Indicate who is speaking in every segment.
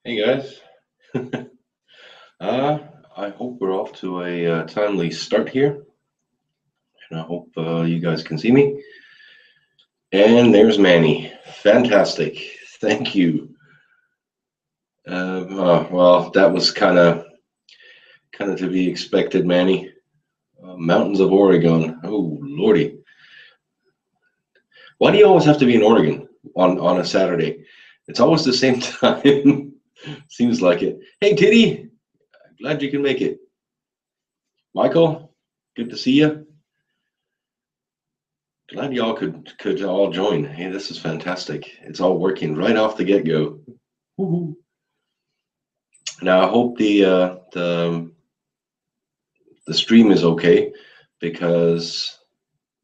Speaker 1: Hey guys, I hope we're off to a timely start here, and I hope you guys can see me. And there's Manny. Fantastic. Thank you. Well, that was kind of to be expected, Manny. Mountains of Oregon. Oh, Lordy. Why do you always have to be in Oregon on a Saturday? It's always the same time. Seems like it. Hey, Titty. Glad you can make it. Michael, good to see you. Glad y'all could all join. Hey, this is fantastic. It's all working right off the get-go. Woohoo. Now I hope the stream is okay because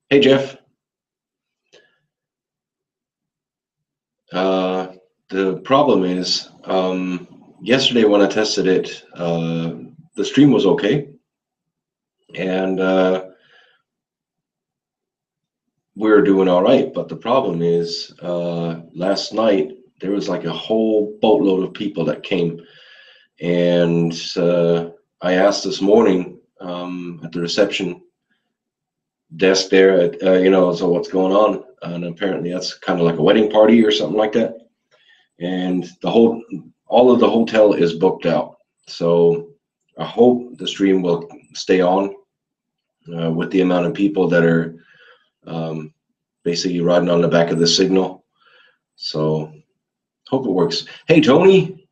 Speaker 1: hey Jeff, the problem is yesterday when I tested it, the stream was okay, and we were doing all right. But the problem is last night there was like a whole boatload of people that came, and I asked this morning at the reception desk there at so what's going on, and apparently that's kind of like a wedding party or something like that, and all of the hotel is booked out. So I hope the stream will stay on with the amount of people that are basically riding on the back of the signal. So hope it works. Hey Tony,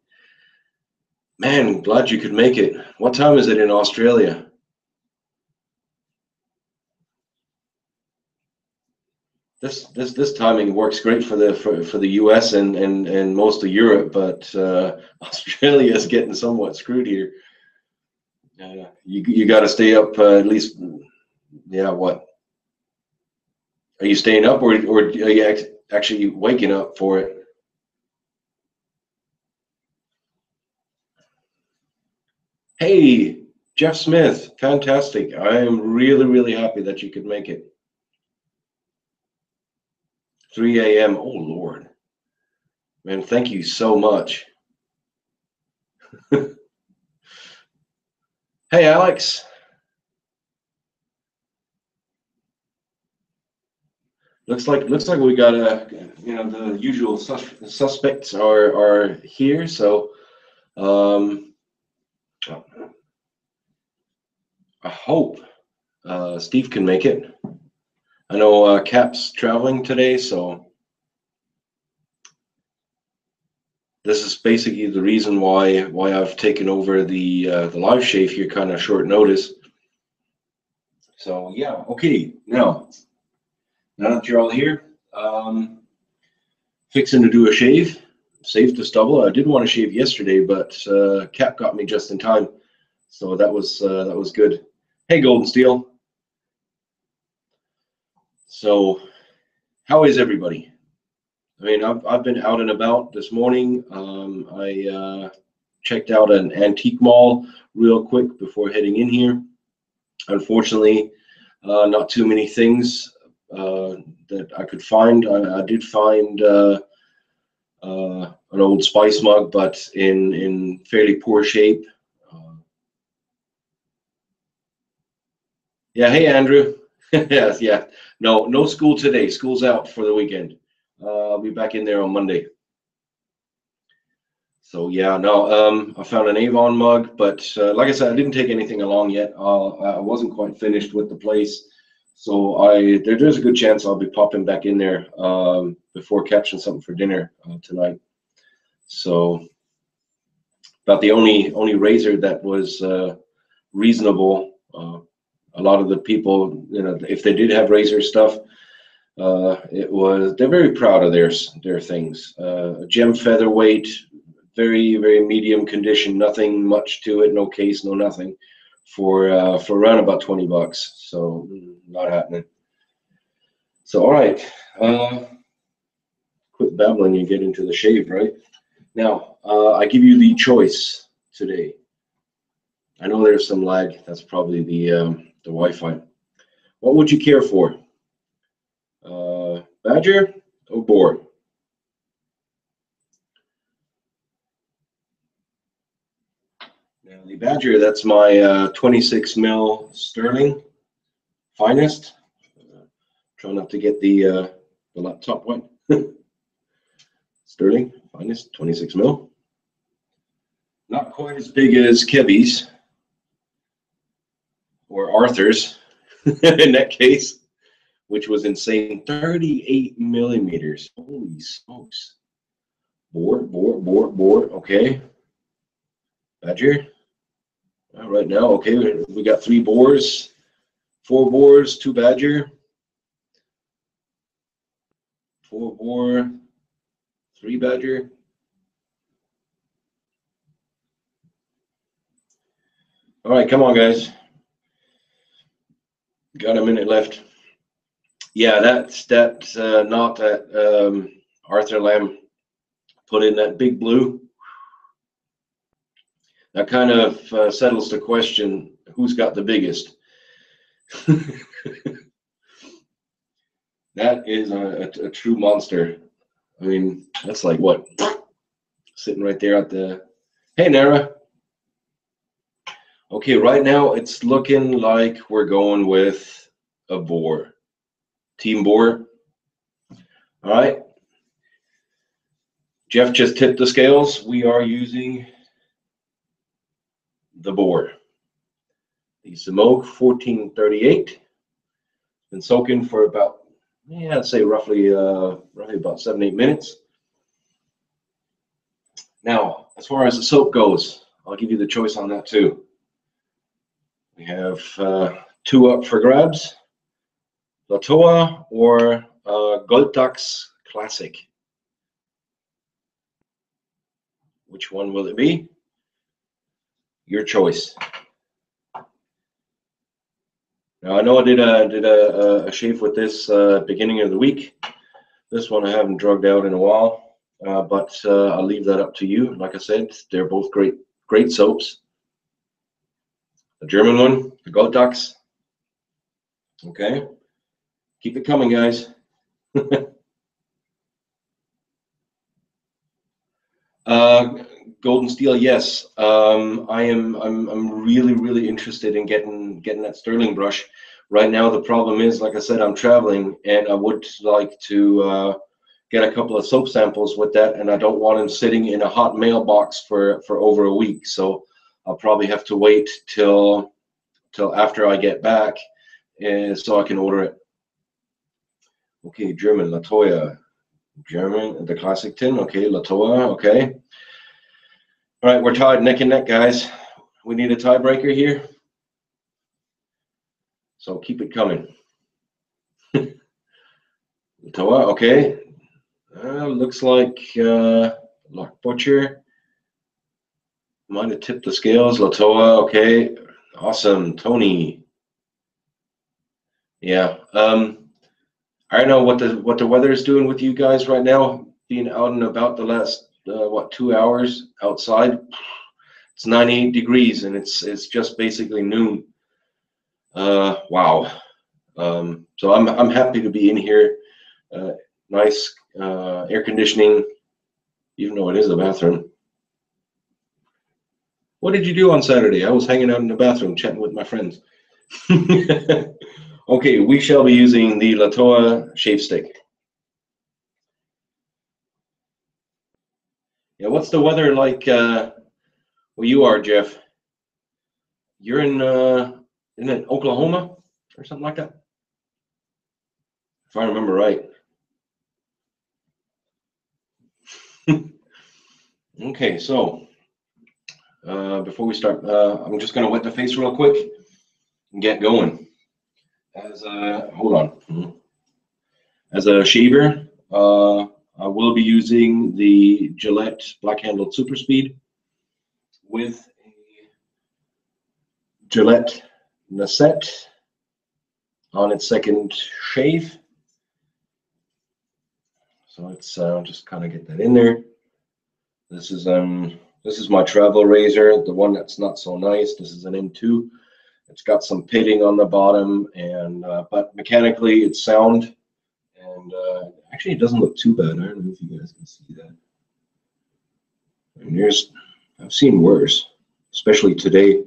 Speaker 1: man, glad you could make it. What time is it in Australia? This timing works great for the US and most of Europe, but Australia is getting somewhat screwed here. You got to stay up at least. Yeah, what? Are you staying up, or are you actually waking up for it? Hey, Jeff Smith, fantastic! I am really happy that you could make it. 3 a.m. Oh Lord, man, thank you so much. Hey Alex, looks like we got the usual suspects are here. So I hope Steve can make it. I know Cap's traveling today, so this is basically the reason why I've taken over the live shave here, kind of short notice. So yeah, okay. Now that you're all here, fixing to do a shave. Safe to stubble. I did want to shave yesterday, but Cap got me just in time, so that was good. Hey, Golden Steel. So, how is everybody? I mean, I've been out and about this morning. I checked out an antique mall real quick before heading in here. Unfortunately, not too many things that I could find. I did find an old spice mug, but in fairly poor shape. Yeah, hey Andrew. Yes, yeah. No school today. School's out for the weekend. I'll be back in there on Monday. So yeah, no, I found an Avon mug, but like I said, I didn't take anything along yet. I wasn't quite finished with the place, so there's a good chance I'll be popping back in there before catching something for dinner tonight. So about the only razor that was reasonable. A lot of the people, if they did have razor stuff, they're very proud of their things. Gem featherweight, very medium condition, nothing much to it, no case, no nothing, for around about $20. So not happening. So all right, quit babbling and get into the shave, right? Now I give you the choice today. I know there's some lag. That's probably the Wi-Fi. What would you care for? Badger or boar? Badger, that's my 26 mil sterling finest. Try not to get the laptop wet. Sterling finest 26 mil. Not quite as big as Kevy's or Arthur's in that case, which was insane. 38 millimeters. Holy smokes. Bore. Okay. Badger. Right now, okay, we got 3 bores, 4 bores, 2 Badger, 4 bore, 3 Badger. All right, come on, guys. Got a minute left. Yeah, that's knot that Arthur Lamb put in that big blue. That kind of settles the question, who's got the biggest? That is a true monster. I mean, that's like what? Sitting right there at the... Hey, Nara. Okay, right now it's looking like we're going with a bore. Team bore. All right. Jeff just tipped the scales. We are using the bore. The Smoke 1438. Been soaking for about, I'd say roughly about 7-8 minutes. Now, as far as the soap goes, I'll give you the choice on that too. We have 2 up for grabs: Latoa or Goldtux Classic. Which one will it be? Your choice. Now I know I did a shave with this beginning of the week. This one I haven't drugged out in a while, but I'll leave that up to you. Like I said, they're both great soaps. The German one, the Goldtux. Okay, keep it coming, guys. Golden Steel, yes. I'm really interested in getting that sterling brush. Right now the problem is, like I said, I'm traveling and I would like to get a couple of soap samples with that, and I don't want them sitting in a hot mailbox for over a week. So I'll probably have to wait till after I get back, so I can order it. Okay, German, Latoya. German, the classic tin. Okay, Latoa. Okay. All right, we're tied neck and neck, guys. We need a tiebreaker here, so keep it coming. Latoa. Okay. Looks like Lock Butcher might have tipped the scales. Latoa. Okay. Awesome. Tony. Yeah. I don't know what the weather is doing with you guys right now. Being out and about the last 2 hours outside, it's 98 degrees and it's just basically noon. Wow. So I'm happy to be in here. Nice air conditioning, even though it is a bathroom. What did you do on Saturday? I was hanging out in the bathroom chatting with my friends. Okay, we shall be using the Latoa shave stick. Yeah, what's the weather like where you are, Jeff? You're in Oklahoma or something like that, if I remember right. Okay, so before we start, I'm just gonna wet the face real quick and get going. Hold on. As a shaver, I will be using the Gillette Black Handled Super Speed with a Gillette Nasette on its second shave. So let's just kind of get that in there. This is my travel razor, the one that's not so nice. This is an M2. It's got some pitting on the bottom, and but mechanically it's sound, and actually it doesn't look too bad. I don't know if you guys can see that. And I've seen worse. especially today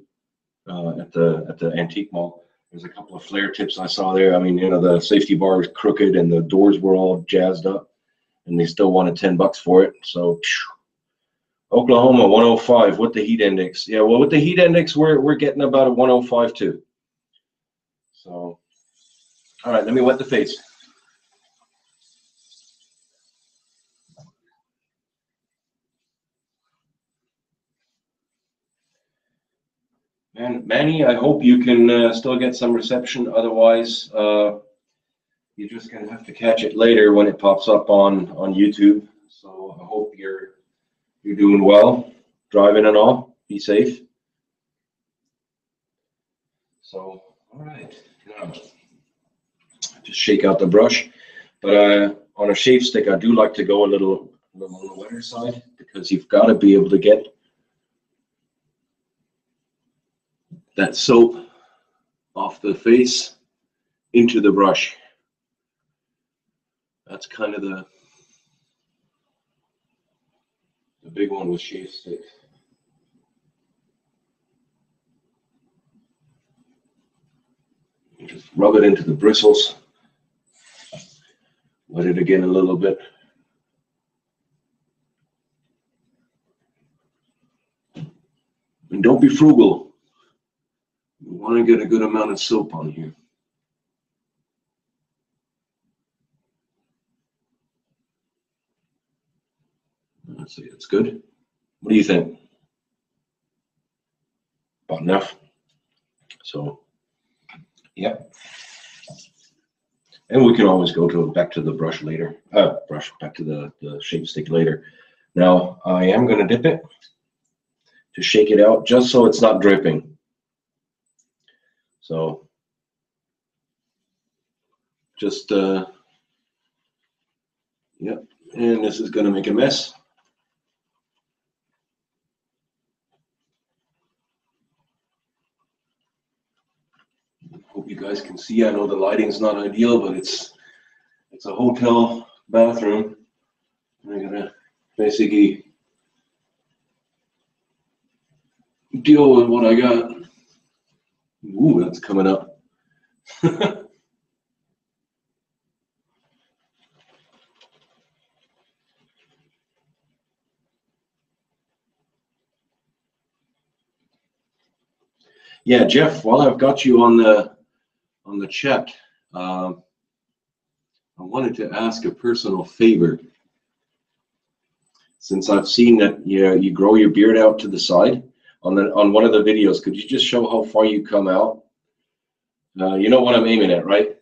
Speaker 1: at the antique mall. There's a couple of flare tips I saw there. I mean, you know, the safety bar was crooked and the doors were all jazzed up, and they still wanted $10 for it. So, Oklahoma 105 with the heat index. Yeah, well, with the heat index, we're getting about a 105 too. So, all right, let me wet the face. And Manny, I hope you can still get some reception. Otherwise, you're just gonna have to catch it later when it pops up on YouTube. So I hope you're doing well, driving and all. Be safe. So, all right, now just shake out the brush. But on a shave stick, I do like to go a little on the wetter side, because you've got to be able to get that soap off the face into the brush. That's kind of the big one with shave sticks. You just rub it into the bristles. Wet it again a little bit. And don't be frugal. You want to get a good amount of soap on here. Let's see, it's good. What do you think? About enough. So, yep. And we can always go back to the brush later. Back to the shave stick later. Now I am going to dip it to shake it out, just so it's not dripping. So just yep. And this is going to make a mess. Hope you guys can see. I know the lighting's not ideal, but it's a hotel bathroom. I'm gonna basically deal with what I got. Ooh, that's coming up. Yeah, Jeff, while I've got you on the chat, I wanted to ask a personal favor. Since I've seen that you grow your beard out to the side on one of the videos, could you just show how far you come out? You know what I'm aiming at, right?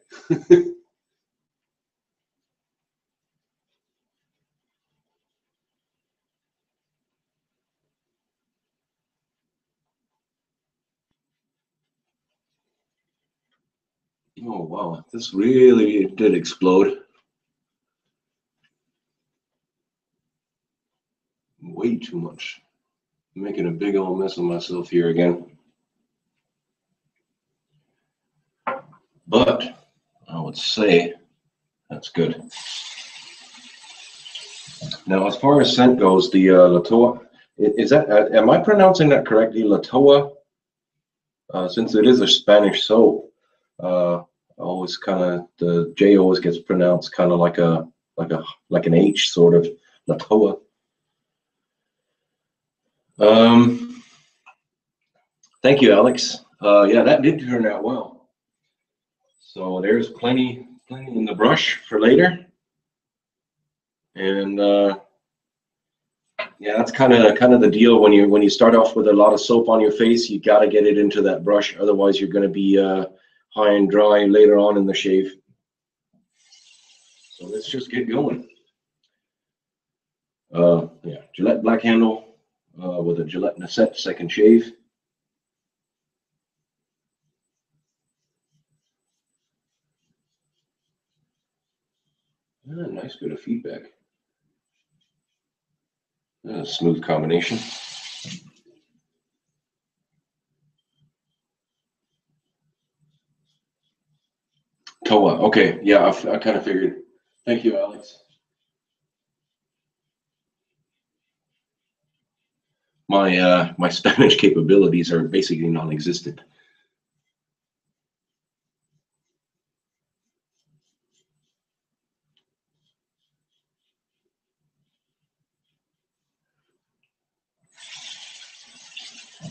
Speaker 1: Oh wow, this really did explode. Way too much. I'm making a big old mess of myself here again. But I would say that's good. Now, as far as scent goes, the Latoa, is that, am I pronouncing that correctly? Latoa? Since it is a Spanish soap, always kind of, the J always gets pronounced kind of like an H sort of, Latoa. Thank you, Alex. Yeah, that did turn out well. So there's plenty in the brush for later. And yeah, that's kind of the deal when you start off with a lot of soap on your face. You got to get it into that brush, otherwise you're going to be high and dry later on in the shave. So let's just get going. Yeah, Gillette black handle with a Gillette Nacette second shave. Nice bit of feedback. Smooth combination. Toa. Okay, yeah, I kind of figured. Thank you, Alex. my Spanish capabilities are basically non-existent.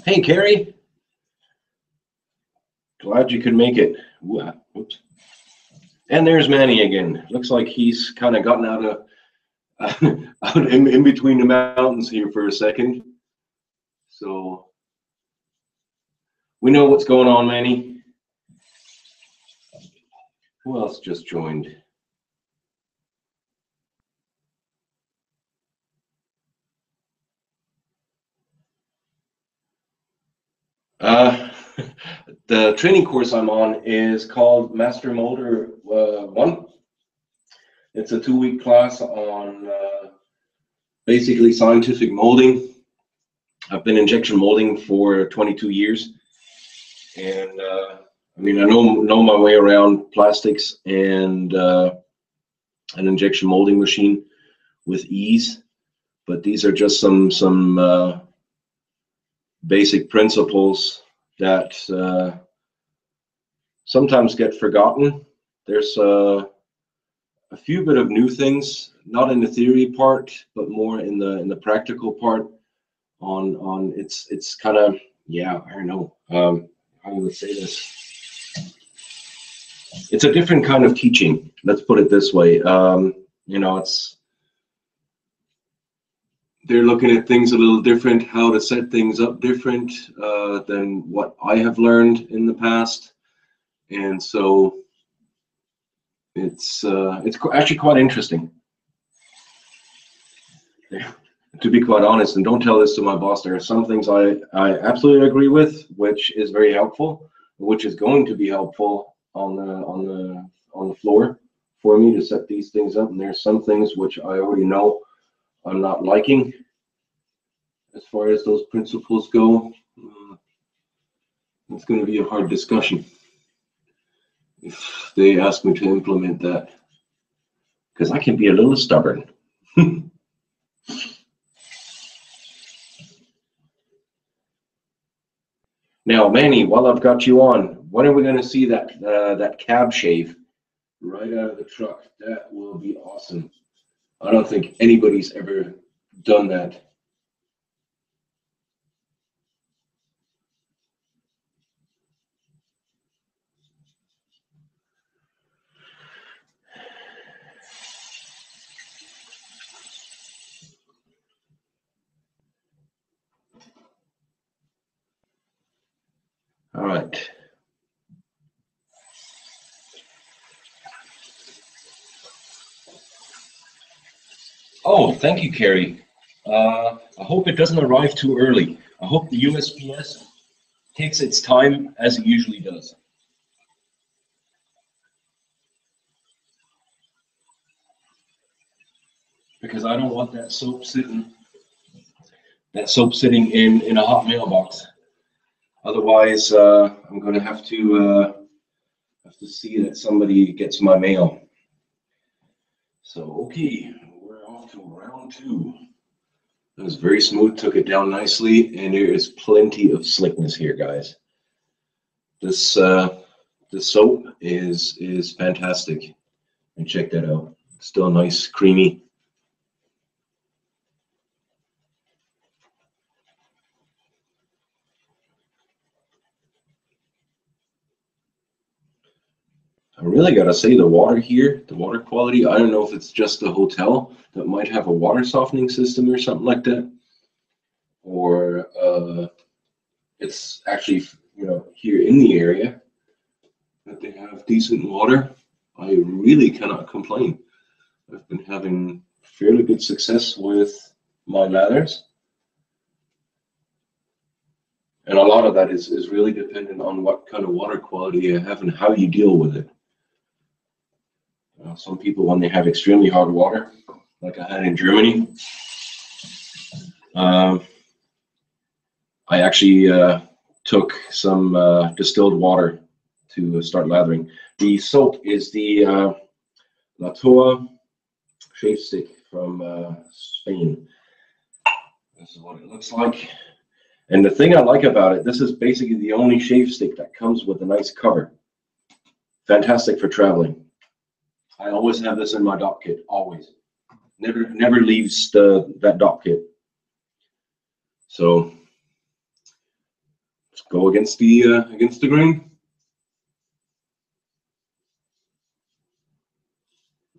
Speaker 1: Hey, Carrie. Glad you could make it. Whoops. And there's Manny again. Looks like he's kind of gotten out of out in between the mountains here for a second. So we know what's going on, Manny. Who else just joined? The training course I'm on is called Master Molder 1. It's a 2-week class on basically scientific molding. I've been injection molding for 22 years, and I mean, I know my way around plastics and an injection molding machine with ease. But these are just some basic principles that sometimes get forgotten. There's a few bit of new things, not in the theory part, but more in the practical part. On it's kind of, yeah, I don't know how you would say this. It's a different kind of teaching. Let's put it this way. You know, they're looking at things a little different, how to set things up different than what I have learned in the past, and so it's actually quite interesting. Yeah. To be quite honest, and don't tell this to my boss, there are some things I absolutely agree with, which is very helpful, which is going to be helpful on the floor for me to set these things up, and there's some things which I already know I'm not liking as far as those principles go. It's going to be a hard discussion if they ask me to implement that, because I can be a little stubborn. Now, Manny, while I've got you on, when are we going to see that cab shave right out of the truck? That will be awesome. I don't think anybody's ever done that. All right. Oh, thank you, Carrie. I hope it doesn't arrive too early. I hope the USPS takes its time as it usually does. Because I don't want that soap sitting in a hot mailbox. Otherwise, I'm going to have to see that somebody gets my mail. So, okay, we're off to round 2. It was very smooth, took it down nicely, and there is plenty of slickness here, guys. This soap is fantastic, and check that out. Still nice, creamy. I really gotta say, the water here, the water quality, I don't know if it's just the hotel that might have a water softening system or something like that, or it's actually, you know, here in the area that they have decent water. I really cannot complain. I've been having fairly good success with my lathers, and a lot of that is really dependent on what kind of water quality you have and how you deal with it. Some people, when they have extremely hard water, like I had in Germany, I actually took some distilled water to start lathering. The soap is the La Toa Shave Stick from Spain. This is what it looks like. And the thing I like about it, this is basically the only shave stick that comes with a nice cover. Fantastic for traveling. I always have this in my dock kit, always. Never leaves that dock kit. So let's go against the grain.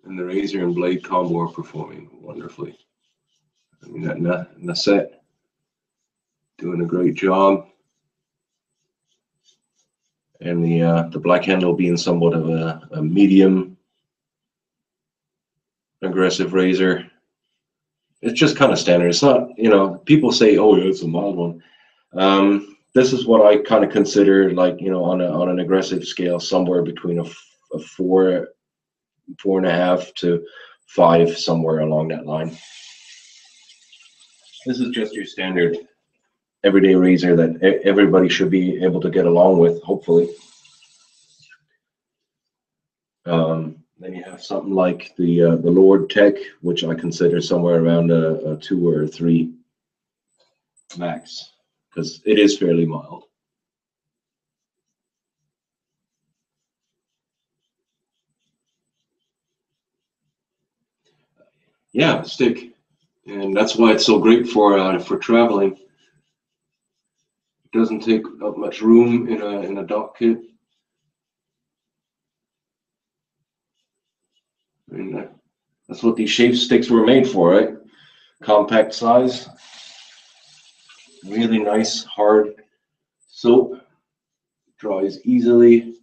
Speaker 1: And the razor and blade combo are performing wonderfully. I mean, that Nasset doing a great job. And the black handle being somewhat of a medium aggressive razor. It's just kind of standard. It's not, people say, oh, yeah, it's a mild one. This is what I kind of consider like, on an aggressive scale, somewhere between a 4.5 to 5, somewhere along that line. This is just your standard everyday razor that everybody should be able to get along with, hopefully. Then you have something like the Lord Tech, which I consider somewhere around a 2 or a 3 max, because it is fairly mild. Yeah, stick, and that's why it's so great for traveling. It doesn't take up much room in a dock kit. I mean, that's what these shave sticks were made for, right? Compact size, really nice hard soap, dries easily.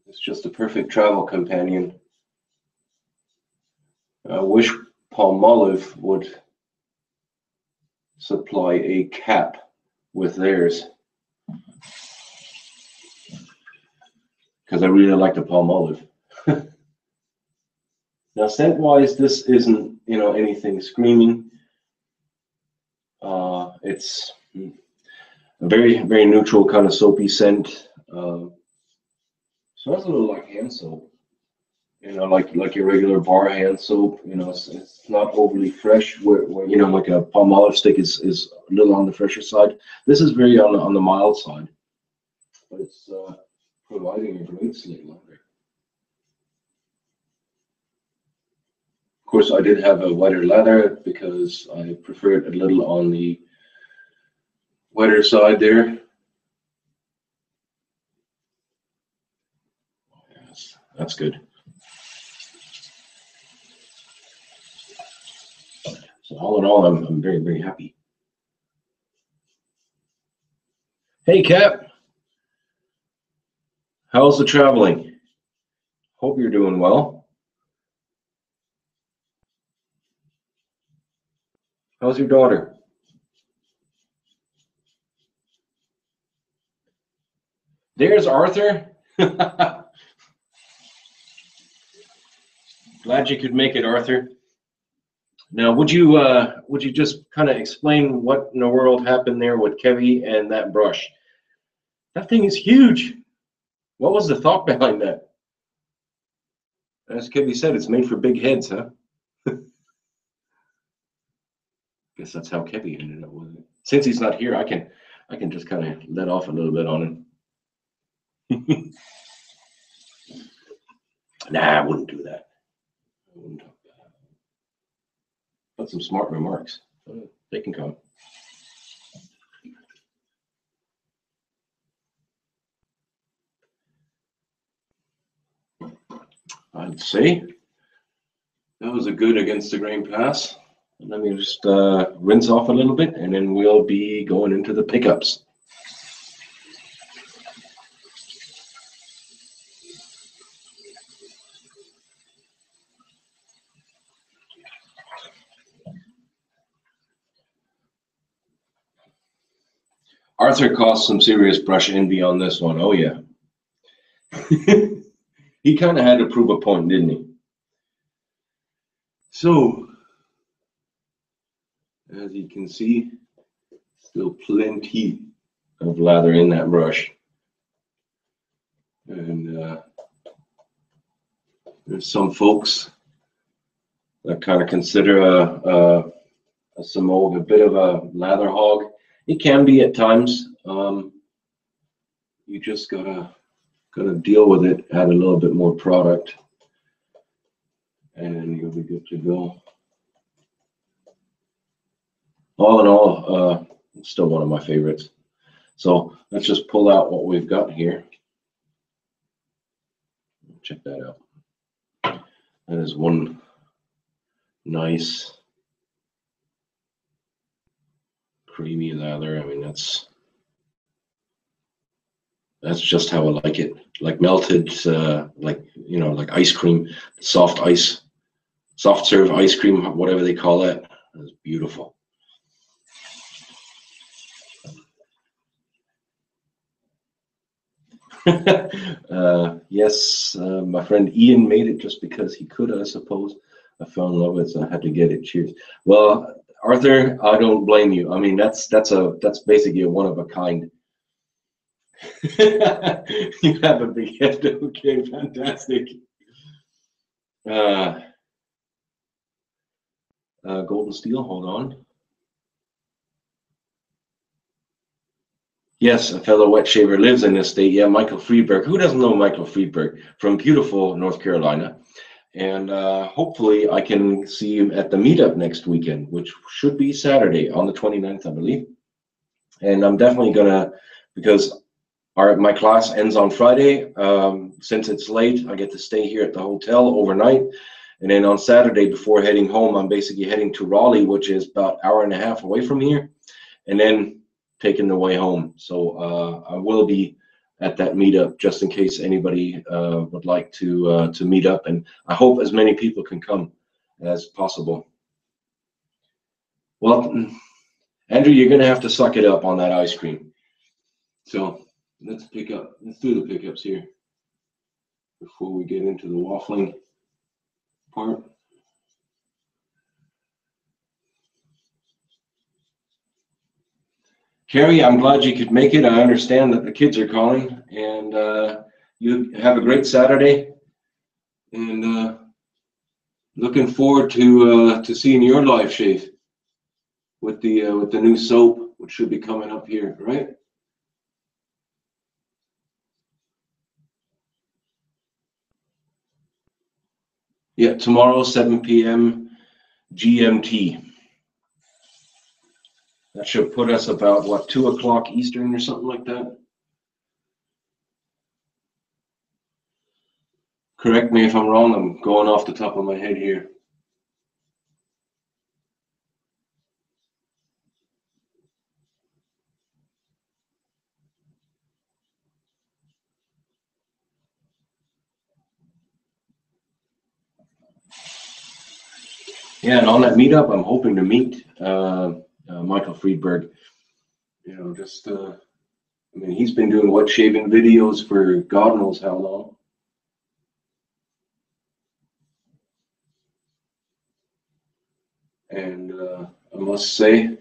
Speaker 1: It's just a perfect travel companion. I wish Palmolive would supply a cap with theirs, because I really like the Palmolive. Now, scent-wise, this isn't anything screaming. It's a very, very neutral kind of soapy scent. Smells a little like hand soap. Like your regular bar hand soap. It's not overly fresh. Where like a Palmolive stick is a little on the fresher side. This is very on the mild side, but it's providing a great sleep longer. Of course, I did have a wetter leather because I prefer it a little on the wetter side there. Yes, that's good. So all in all, I'm very, very happy. Hey, Cap. How's the traveling? Hope you're doing well. How's your daughter? There's Arthur. Glad you could make it, Arthur. Now, would you just kind of explain what in the world happened there with Kevy and that brush? That thing is huge. What was the thought behind that? As Kevy said, it's made for big heads, huh? Guess that's how Kevy ended up with it. Since he's not here, I can just kind of let off a little bit on him. Nah, I wouldn't do that. But some smart remarks. They can come. I'd say that was a good against the grain pass. Let me just rinse off a little bit, and then we'll be going into the pickups. Arthur caused some serious brush envy on this one. Oh, yeah. He kind of had to prove a point, didn't he? So, as you can see, still plenty of lather in that brush. And there's some folks that kind of consider a bit of a lather hog. It can be at times. You just gotta deal with it, add a little bit more product, and you'll be good to go. All in all, it's still one of my favorites. So let's just pull out what we've got here. Check that out. That is one nice creamy lather. I mean, that's just how I like it. Like melted, like, you know, like ice cream, soft serve ice cream, whatever they call it. It's beautiful. Yes, my friend Ian made it just because he could, I suppose. I fell in love with it, so I had to get it. Cheers. Well, Arthur, I don't blame you. I mean, that's basically a one of a kind. You have a big head. Okay, fantastic. Golden steel. Hold on. Yes, a fellow wet shaver lives in this state. Yeah, Michael Friedberg. Who doesn't know Michael Friedberg from beautiful North Carolina? And hopefully I can see him at the meetup next weekend, which should be Saturday on the 29th, I believe. And I'm definitely gonna, because my class ends on Friday. Since it's late, I get to stay here at the hotel overnight. And then on Saturday, before heading home, I'm basically heading to Raleigh, which is about an hour and a half away from here. And then taking the way home. So I will be at that meetup just in case anybody would like to meet up, and I hope as many people can come as possible. Well, Andrew, you're gonna have to suck it up on that ice cream. So let's do the pickups here before we get into the waffling part. Carrie, I'm glad you could make it. I understand that the kids are calling, and you have a great Saturday. And looking forward to seeing your live shave with the new soap, which should be coming up here, right? Yeah, tomorrow, 7 p.m. GMT. That should put us about, what, 2 o'clock Eastern or something like that? Correct me if I'm wrong, I'm going off the top of my head here. Yeah, and on that meetup, I'm hoping to meet Michael Friedberg. You know, just, I mean, he's been doing wet shaving videos for God knows how long. And I must say,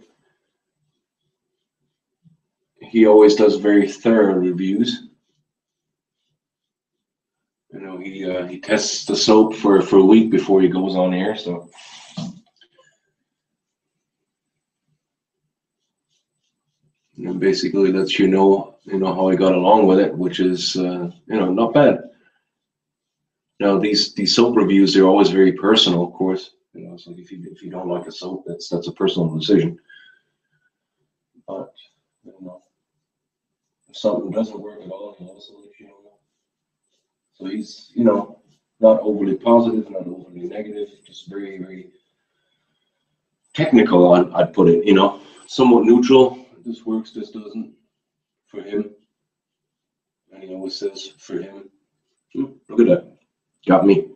Speaker 1: he always does very thorough reviews. You know, he tests the soap for a week before he goes on air, so. And basically lets you know how he got along with it, which is not bad. Now these soap reviews, they're always very personal, of course. You know, so if you don't like a soap, that's a personal decision. But you know, if something doesn't work at all, he also lets you know. So he's not overly positive, not overly negative, just very, very technical. I'd put it, somewhat neutral. This works, this doesn't, for him. And he always says for him. Look at that. Got me.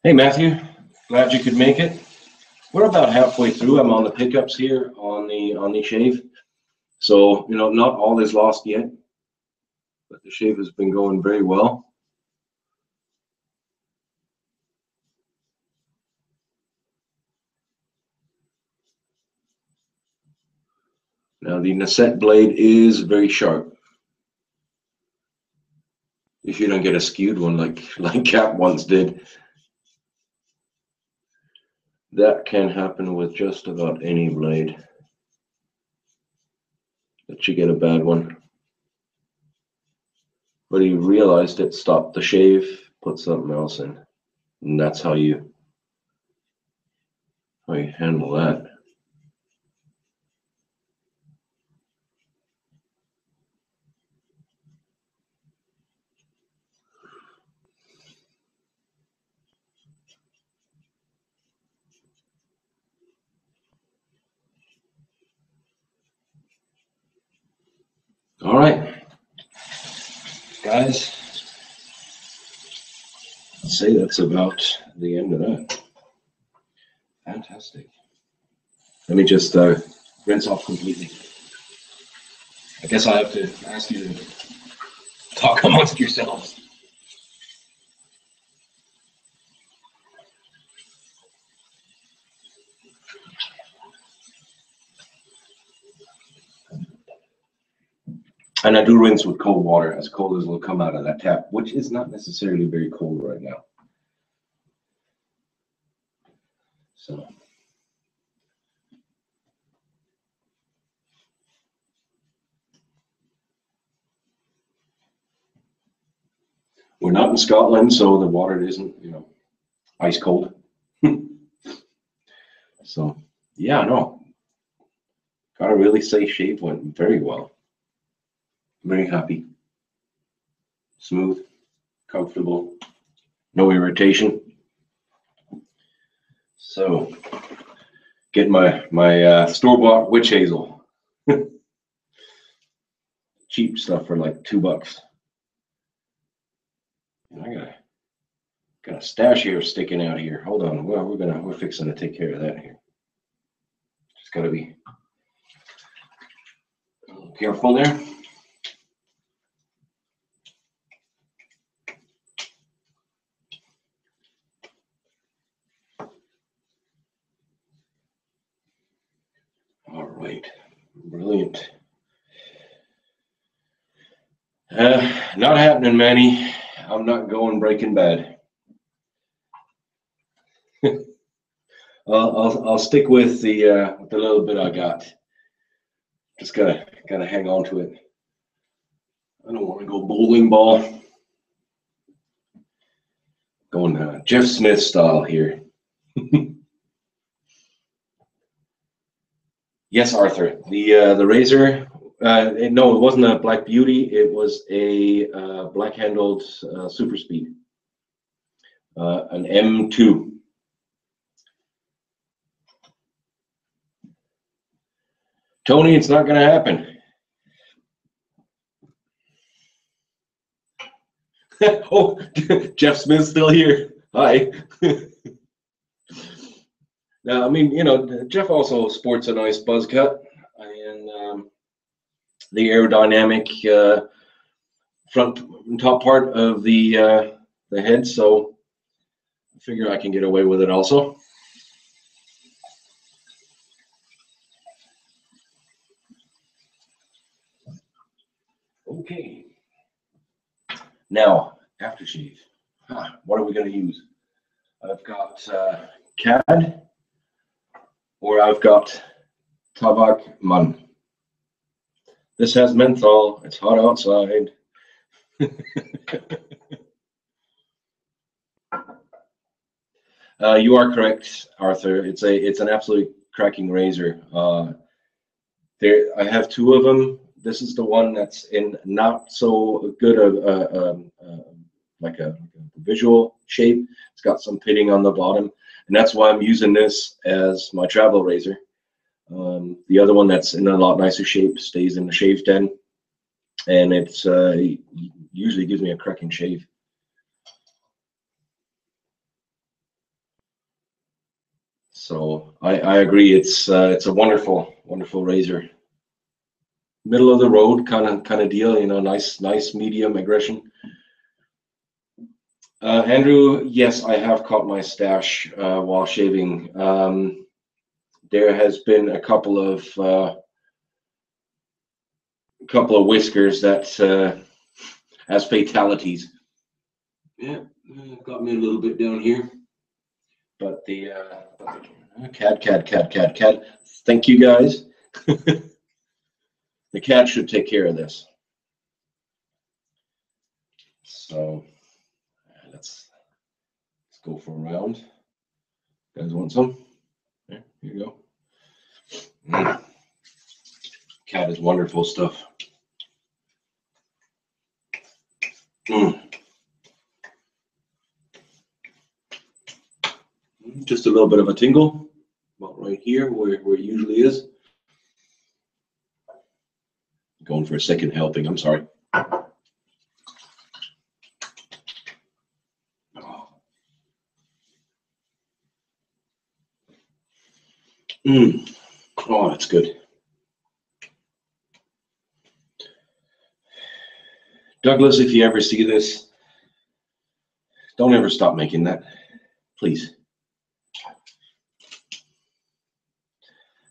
Speaker 1: Hey Matthew, glad you could make it. We're about halfway through. I'm on the pickups here on the shave. So, not all is lost yet, but the shave has been going very well. Now the Nasset blade is very sharp. If you don't get a skewed one like Cap once did. That can happen with just about any blade. That you get a bad one. But he realized it, stopped the shave, put something else in. And that's how you handle that. All right, guys, I'd say that's about the end of that. Fantastic. Let me just rinse off completely. I guess I have to ask you to talk amongst yourselves. And I do rinse with cold water, as cold as will come out of that tap, which is not necessarily very cold right now. So. We're not in Scotland, so the water isn't, ice cold. So, yeah, no. Gotta really say shave went very well. Very happy. Smooth, comfortable, no irritation. So, get my store-bought witch hazel. Cheap stuff for like $2. And I got a stash here sticking out here. Hold on. Well, we're fixing to take care of that here. Just gotta be careful there. All right, brilliant. Not happening, Manny. I'm not going Breaking Bad. I'll stick with the little bit I got. Just gotta hang on to it. I don't want to go bowling ball. Going Jeff Smith style here. Yes, Arthur. The razor. No, it wasn't a Black Beauty. It was a black-handled super speed. An M2. Tony, it's not going to happen. Oh, Jeff Smith's still here. Hi. Now, I mean, Jeff also sports a nice buzz cut and the aerodynamic front and top part of the head, so I figure I can get away with it also. Okay. Now, aftershave. What are we going to use? I've got CAD, or I've got Tabak Man. This has menthol. It's hot outside. You are correct, Arthur. It's an absolute cracking razor. I have two of them. This is the one that's in not so good like a visual shape. It's got some pitting on the bottom, and that's why I'm using this as my travel razor. The other one that's in a lot nicer shape stays in the shave den, and it usually gives me a cracking shave. So I agree. It's a wonderful razor. Middle of the road kind of deal, nice medium aggression. Andrew, yes, I have caught my stash while shaving. There has been a couple of whiskers that as fatalities. Yeah, got me a little bit down here. But the CAD. Thank you guys. The CAD should take care of this. So let's go for a round. You guys want some? Here you go. CAD is wonderful stuff. Just a little bit of a tingle, about right here where it usually is. Going for a second helping, I'm sorry. Oh, that's good. Douglas, if you ever see this, don't ever stop making that, please.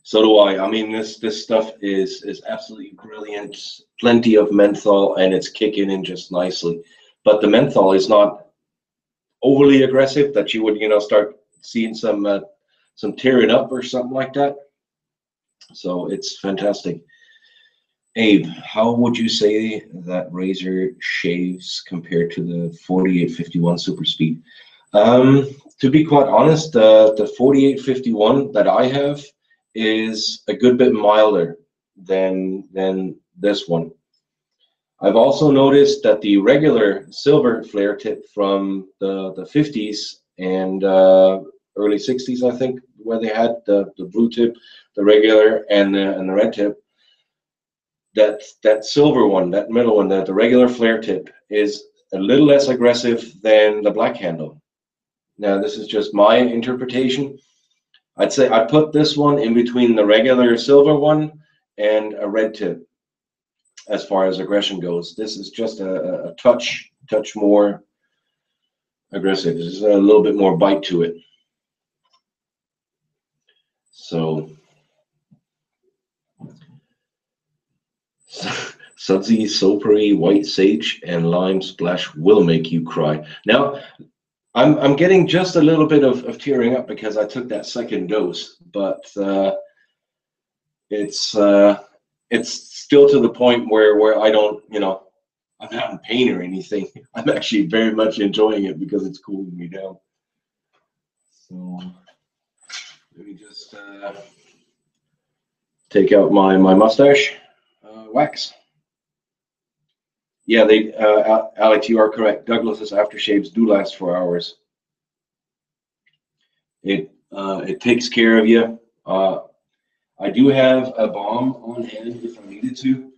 Speaker 1: So do I. I mean, this stuff is absolutely brilliant. Plenty of menthol, and it's kicking in just nicely. But the menthol is not overly aggressive that you would, start seeing some tearing up or something like that. So it's fantastic. Abe, how would you say that razor shaves compared to the 4851 Super Speed? To be quite honest, the 4851 that I have is a good bit milder than this one. I've also noticed that the regular silver flare tip from the 50s and early 60s, I think, where they had the blue tip, the regular, and the red tip, that silver one, that middle one, the regular flare tip, is a little less aggressive than the black handle. Now, this is just my interpretation. I'd say I put this one in between the regular silver one and a red tip as far as aggression goes. This is just a touch more aggressive. There's a little bit more bite to it. So sudsy, soapery, white sage, and lime splash will make you cry. Now, I'm getting just a little bit of tearing up because I took that second dose, but it's still to the point where I don't, I'm not in pain or anything. I'm actually very much enjoying it because it's cooling me down. So let me just take out my mustache wax. Yeah, Alex, you are correct. Douglas's aftershaves do last for hours. It takes care of you. I do have a balm on hand if I needed to.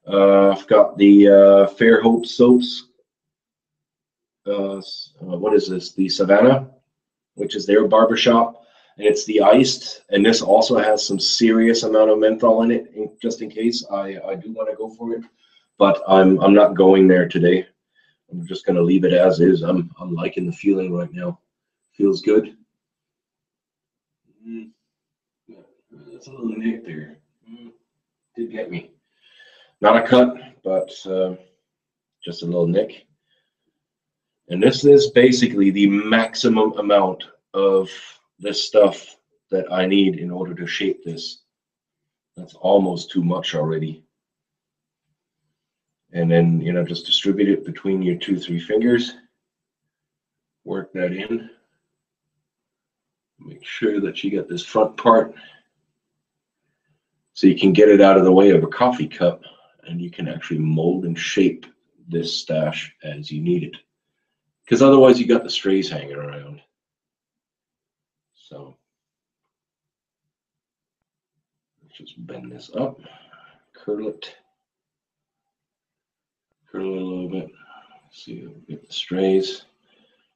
Speaker 1: I've got the Fair Hope soaps. What is this? The Savannah, which is their barbershop, and it's the iced. And this also has some serious amount of menthol in it, just in case I do want to go for it. But I'm not going there today. I'm just gonna leave it as is. I'm liking the feeling right now. Feels good. That's a little nick there. Did get me. Not a cut, but just a little nick. And this is basically the maximum amount of this stuff that I need in order to shape this. That's almost too much already. And then, just distribute it between your 2-3 fingers. Work that in. Make sure that you get this front part so you can get it out of the way of a coffee cup, and you can actually mold and shape this stash as you need it. Because otherwise you got the strays hanging around. So let's just bend this up, curl it a little bit. See if we get the strays.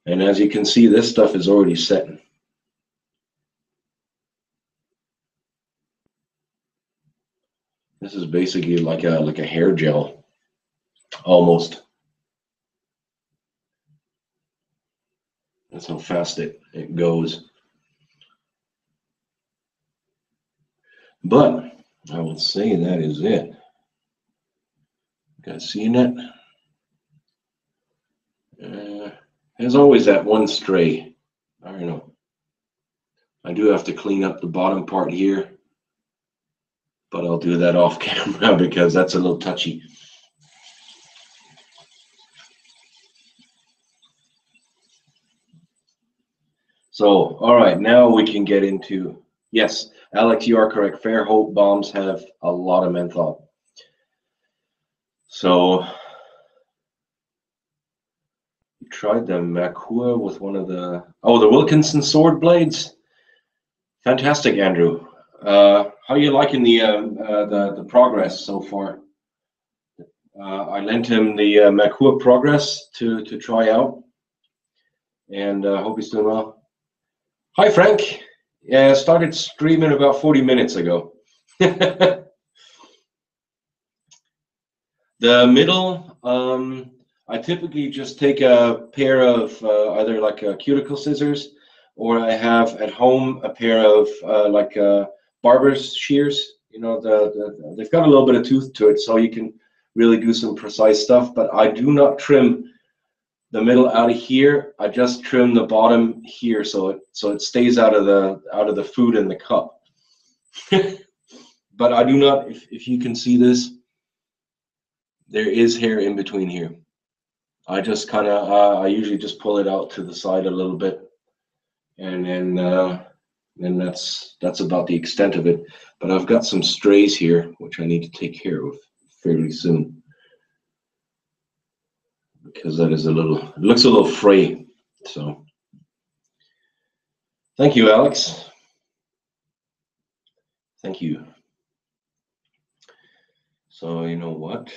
Speaker 1: And as you can see, this stuff is already setting. This is basically like a hair gel, almost. That's how fast it goes. But I would say that is it. You guys seeing that? There's always that one stray. I don't know. I do have to clean up the bottom part here, but I'll do that off camera because that's a little touchy. So, all right, now we can get into, yes, Alex, you are correct. Fairhope bombs have a lot of menthol. So, we tried the Makua with one of the Wilkinson sword blades. Fantastic, Andrew. How are you liking the progress so far? I lent him the Makua Progress to try out, and hope he's doing well. Hi, Frank. Yeah, started streaming about 40 minutes ago. The middle, I typically just take a pair of either like cuticle scissors, or I have at home a pair of like barber's shears. You know, they've got a little bit of tooth to it, so you can really do some precise stuff. But I do not trim the middle out of here. I just trim the bottom here, so it stays out of the food in the cup. But I do not. If you can see this, there is hair in between here. I just kind of I usually just pull it out to the side a little bit, and then that's about the extent of it. But I've got some strays here which I need to take care of fairly soon, because that is it looks a little fray. So thank you, Alex. Thank you. So you know what?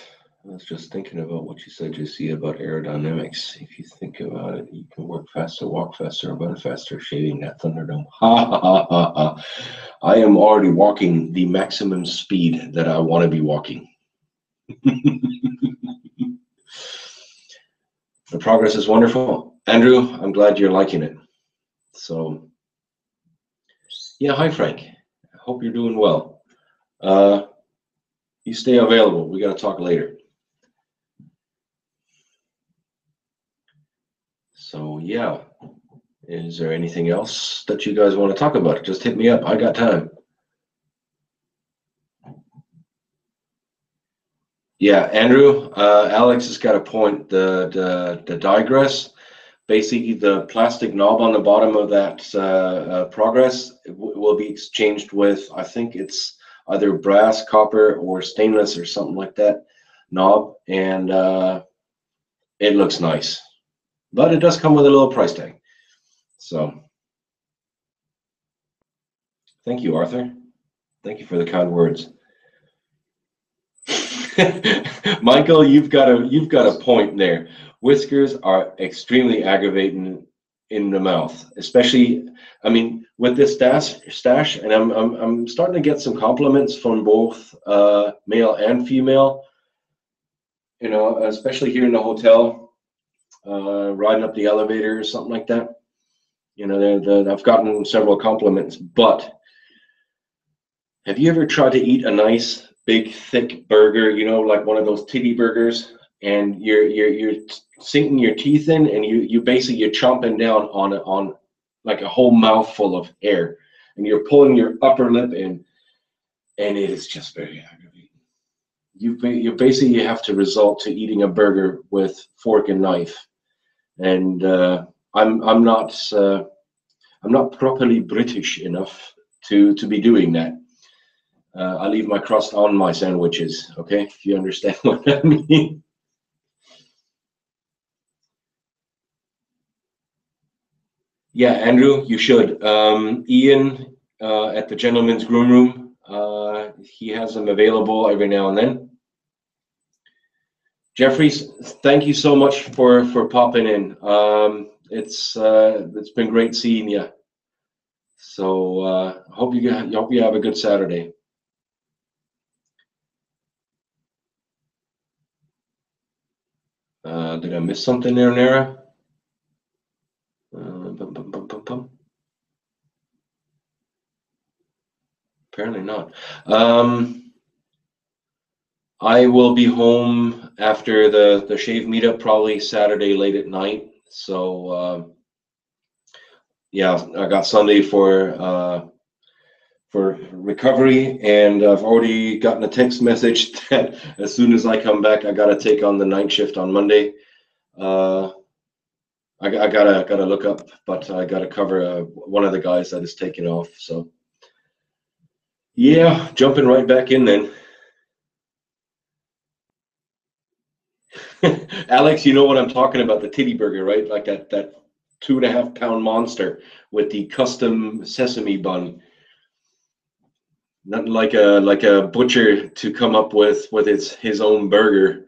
Speaker 1: I was just thinking about what you said, JC, about aerodynamics. If you think about it, you can work faster, walk faster, or run faster, shaving that Thunderdome. Ha ha ha ha ha. I am already walking the maximum speed that I want to be walking. The progress is wonderful. Andrew, I'm glad you're liking it. So, yeah, hi, Frank. I hope you're doing well. You stay available. We got to talk later. So, yeah. Is there anything else that you guys want to talk about? Just hit me up. I got time. Yeah, Andrew, Alex has got a point. The digress, basically the plastic knob on the bottom of that progress will be exchanged with, I think it's either brass, copper, or stainless or something like that knob, and it looks nice, but it does come with a little price tag. So thank you, Arthur. Thank you for the kind words. Michael, you've got a point there. Whiskers are extremely aggravating in the mouth, especially, I mean, with this stash, and I'm starting to get some compliments from both male and female. You know, especially here in the hotel, riding up the elevator or something like that. You know, I've gotten several compliments. But have you ever tried to eat a nice big thick burger, you know, like one of those titty burgers, and you're sinking your teeth in, and you're chomping down on like a whole mouthful of hair, and you're pulling your upper lip in, and it is just very aggravating. You basically have to resort to eating a burger with fork and knife, and I'm not properly British enough to be doing that. I leave my crust on my sandwiches, okay? If you understand what I mean. Yeah, Andrew, you should. Ian at the Gentleman's Groom Room, he has them available every now and then. Jeffrey, thank you so much for popping in. It's been great seeing you. So hope you have a good Saturday. Did I miss something there, Nara? Apparently not. I will be home after the shave meetup, probably Saturday late at night. So yeah, I got Sunday for recovery, and I've already gotten a text message that as soon as I come back, I got to take on the night shift on Monday. I gotta look up, but I gotta cover one of the guys that is taking off. So yeah, jumping right back in then. Alex, you know what I'm talking about, the titty burger, right? Like that 2.5 pound monster with the custom sesame bun. Nothing like a butcher to come up with his own burger.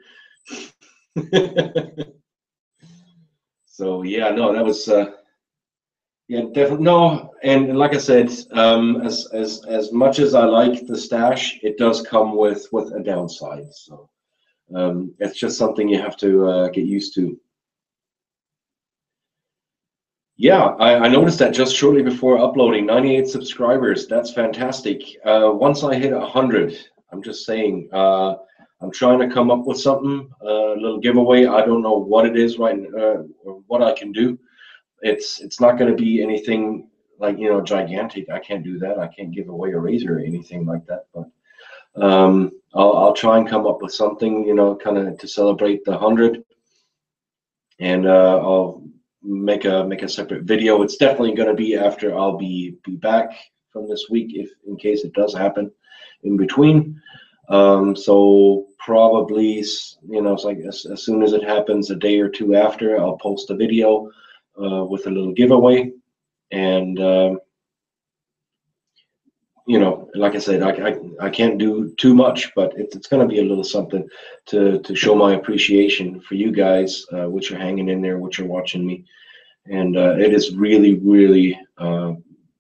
Speaker 1: So yeah, no, that was yeah, definitely no. And like I said, as much as I like the stash, it does come with a downside. So it's just something you have to get used to. Yeah, I noticed that just shortly before uploading, 98 subscribers. That's fantastic. Once I hit 100, I'm just saying, I'm trying to come up with something, a little giveaway. I don't know what it is right, or what I can do. It's not going to be anything like, gigantic. I can't do that. I can't give away a razor or anything like that. But I'll try and come up with something, kind of to celebrate the 100, and I'll make a separate video. It's definitely going to be after I'll be back from this week, if in case it does happen in between. So probably, it's like as soon as it happens, a day or two after, I'll post a video with a little giveaway. And like I said, I can't do too much, but it's going to be a little something to show my appreciation for you guys, which are hanging in there, which are watching me. And it is really, really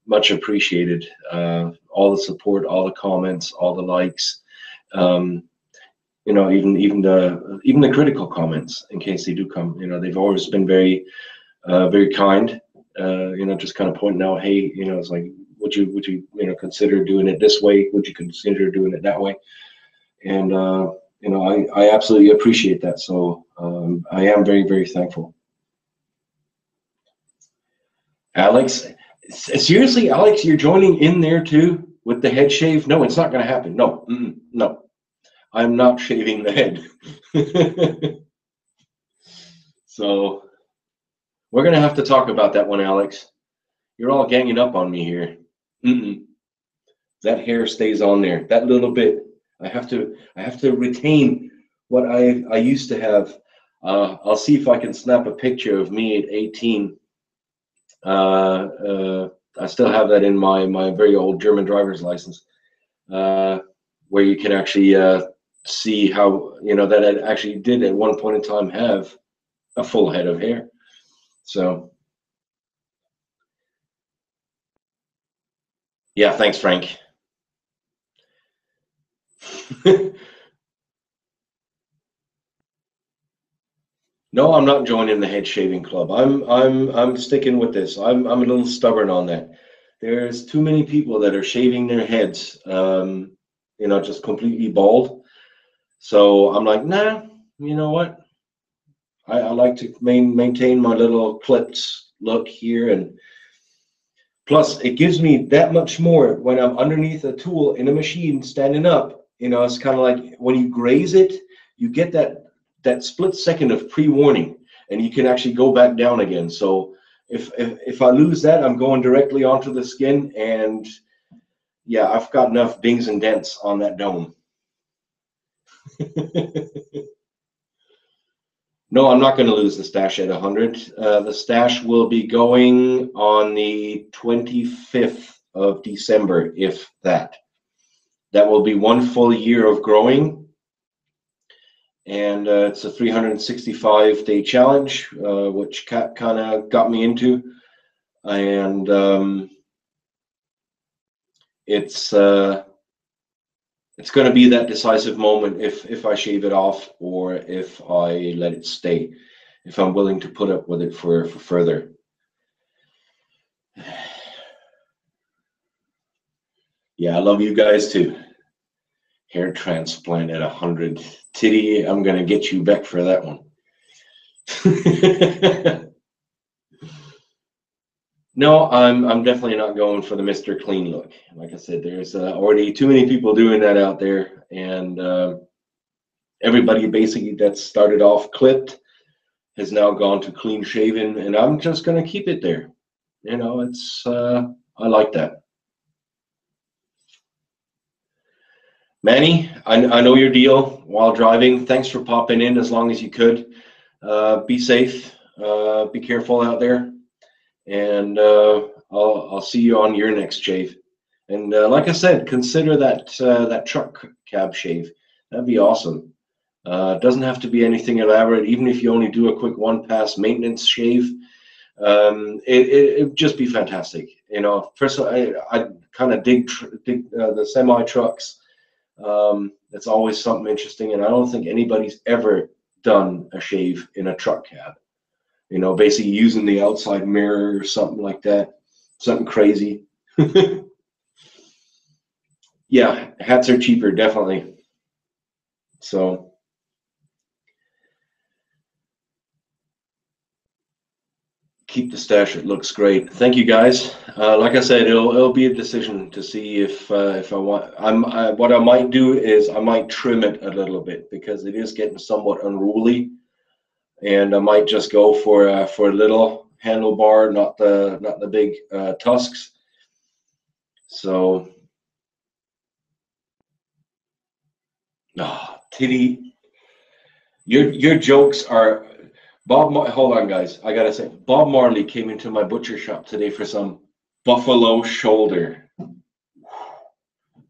Speaker 1: much appreciated. All the support, all the comments, all the likes, even the critical comments, in case they do come. They've always been very, very kind. Just kind of pointing out, hey, it's like, would you consider doing it this way? Would you consider doing it that way? And I absolutely appreciate that. So I am very, very thankful. Alex, seriously, Alex, you're joining in there too with the head shave? No, it's not going to happen. No, no, I'm not shaving the head. So we're going to have to talk about that one, Alex. You're all ganging up on me here. That hair stays on there. That little bit. I have to retain what I used to have. I'll see if I can snap a picture of me at 18. I still have that in my very old German driver's license, where you can actually see how that I actually did at one point in time have a full head of hair. So yeah, thanks, Frank. No, I'm not joining the head shaving club. I'm sticking with this. I'm a little stubborn on that. There's too many people that are shaving their heads, just completely bald. So I'm like, nah, you know what? I like to maintain my little clipped look here, and plus it gives me that much more when I'm underneath a tool in a machine standing up. It's kind of like when you graze it, you get that split second of pre-warning, and you can actually go back down again. So if I lose that, I'm going directly onto the skin, and yeah, I've got enough dings and dents on that dome. No, I'm not going to lose the stash at 100. The stash will be going on the 25th of December, if that. That will be 1 full year of growing. And it's a 365-day challenge, which Kat kind of got me into. And it's going to be that decisive moment if I shave it off or if I let it stay, if I'm willing to put up with it for further. Yeah, I love you guys too. Hair transplant at 100. Titty, I'm going to get you back for that one. No, I'm definitely not going for the Mr. Clean look. Like I said, there's already too many people doing that out there, and everybody basically that started off clipped has now gone to clean shaven, and I'm just gonna keep it there. You know, it's I like that. Manny, I know your deal while driving. Thanks for popping in as long as you could. Be safe. Be careful out there, and I'll see you on your next shave. And like I said, consider that truck cab shave. That'd be awesome. Doesn't have to be anything elaborate. Even if you only do a quick one-pass maintenance shave, it'd just be fantastic. You know, first of all, I kind of dig the semi trucks. It's always something interesting, and I don't think anybody's ever done a shave in a truck cab. You know, basically using the outside mirror or something like that, something crazy. Yeah, hats are cheaper, definitely. So. Keep the stash. It looks great. Thank you, guys. Like I said, it'll be a decision to see if I want. What I might do is I might trim it a little bit because it is getting somewhat unruly, and I might just go for a little handlebar, not the big tusks. So, Titty, your jokes are. Hold on, guys. I gotta say, Bob Marley came into my butcher shop today for some buffalo shoulder. I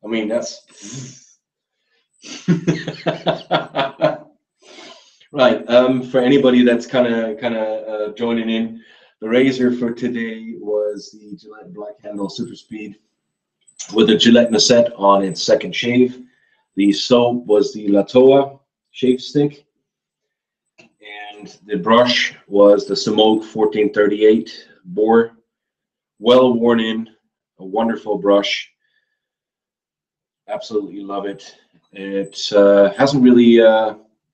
Speaker 1: mean, that's right. For anybody that's kind of joining in, the razor for today was the Gillette Black Handle Super Speed with a Gillette Nacette on its second shave. The soap was the Latoa shave stick. And the brush was the Simog 1438 bore, well worn in, a wonderful brush. Absolutely love it. It hasn't really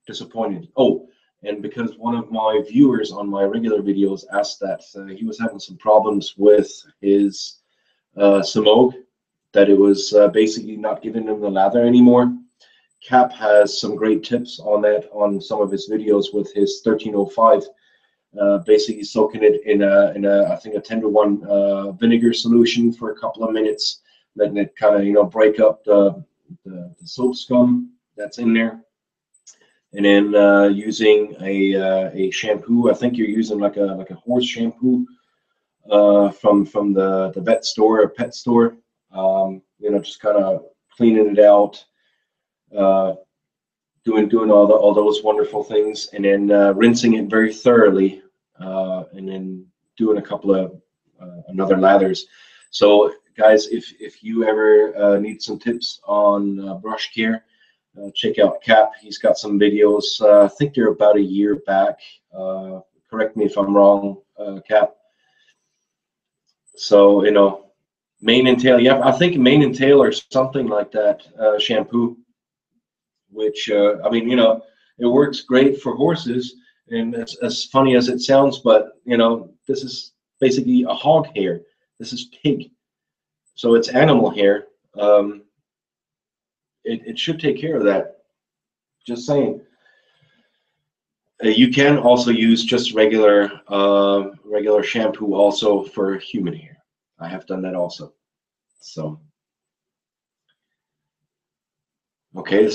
Speaker 1: disappointed. Oh, and because one of my viewers on my regular videos asked that he was having some problems with his Simog, that it was basically not giving him the lather anymore. Cap has some great tips on that on some of his videos with his 1305, basically soaking it in a I think a 10-to-1 vinegar solution for a couple of minutes, letting it kind of break up the soap scum that's in there, and then using a shampoo. I think you're using like a horse shampoo from the vet store or pet store. Just kind of cleaning it out. Doing all those wonderful things, and then rinsing it very thoroughly, and then doing a couple of another lathers. So, guys, if you ever need some tips on brush care, check out Cap. He's got some videos. I think they're about a year back. Correct me if I'm wrong, Cap. So mane and tail. Yeah, I think mane and tail or something like that. Shampoo. Which I mean, it works great for horses, and it's as funny as it sounds, but this is basically a hog hair. This is pig, so it's animal hair. It should take care of that. Just saying. You can also use just regular shampoo also for human hair. I have done that also. So. Okay, the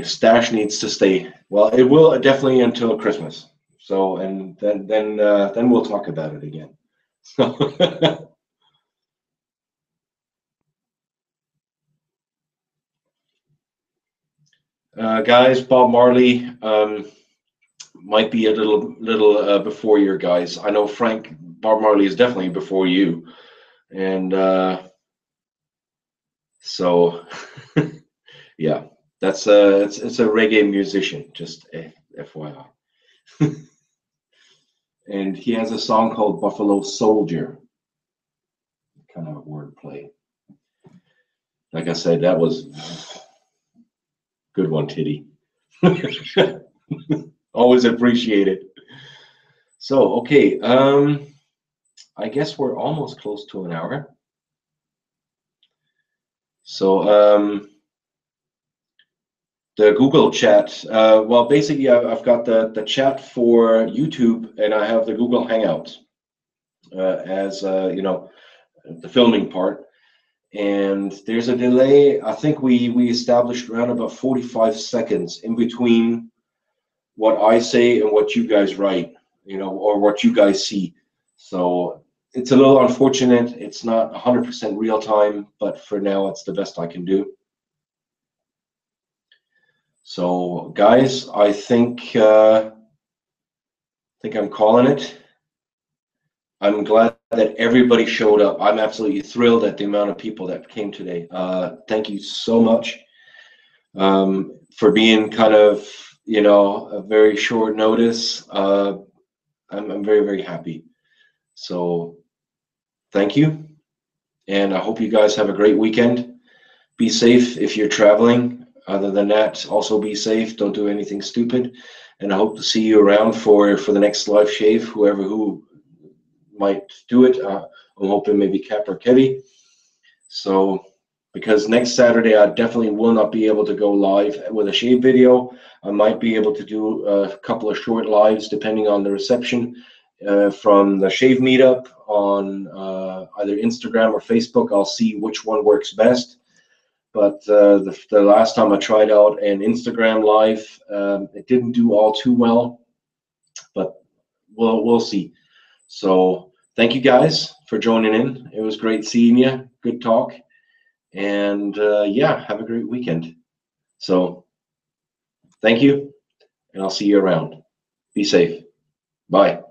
Speaker 1: stash needs to stay. Well, it will definitely until Christmas. So, and then we'll talk about it again. So, guys, Bob Marley might be a little before your guys. I know Bob Marley is definitely before you, and so yeah. That's it's a reggae musician, just FYI. And he has a song called Buffalo Soldier. Kind of a wordplay. Like I said, that was good one, Titty. Always appreciate it. So, okay, I guess we're almost close to an hour. So the Google chat, well, basically I've got the chat for YouTube, and I have the Google Hangouts as you know, the filming part. And there's a delay. I think we established around about 45 seconds in between what I say and what you guys write, you know, or what you guys see. So it's a little unfortunate. It's not 100% real time, but for now, it's the best I can do. So, guys, I think I'm calling it. I'm glad that everybody showed up. I'm absolutely thrilled at the amount of people that came today. Thank you so much for being kind of, you know, a very short notice. I'm very, very happy. So thank you. And I hope you guys have a great weekend. Be safe if you're traveling. Other than that, also be safe. Don't do anything stupid. And I hope to see you around for the next live shave, who might do it. I'm hoping maybe Cap or Kelly. So, because next Saturday I definitely will not be able to go live with a shave video. I might be able to do a couple of short lives depending on the reception from the shave meetup on either Instagram or Facebook. I'll see which one works best. But the last time I tried out an Instagram live, it didn't do all too well. But we'll see. So thank you guys for joining in. It was great seeing you. Good talk. And yeah, have a great weekend. So thank you, and I'll see you around. Be safe. Bye.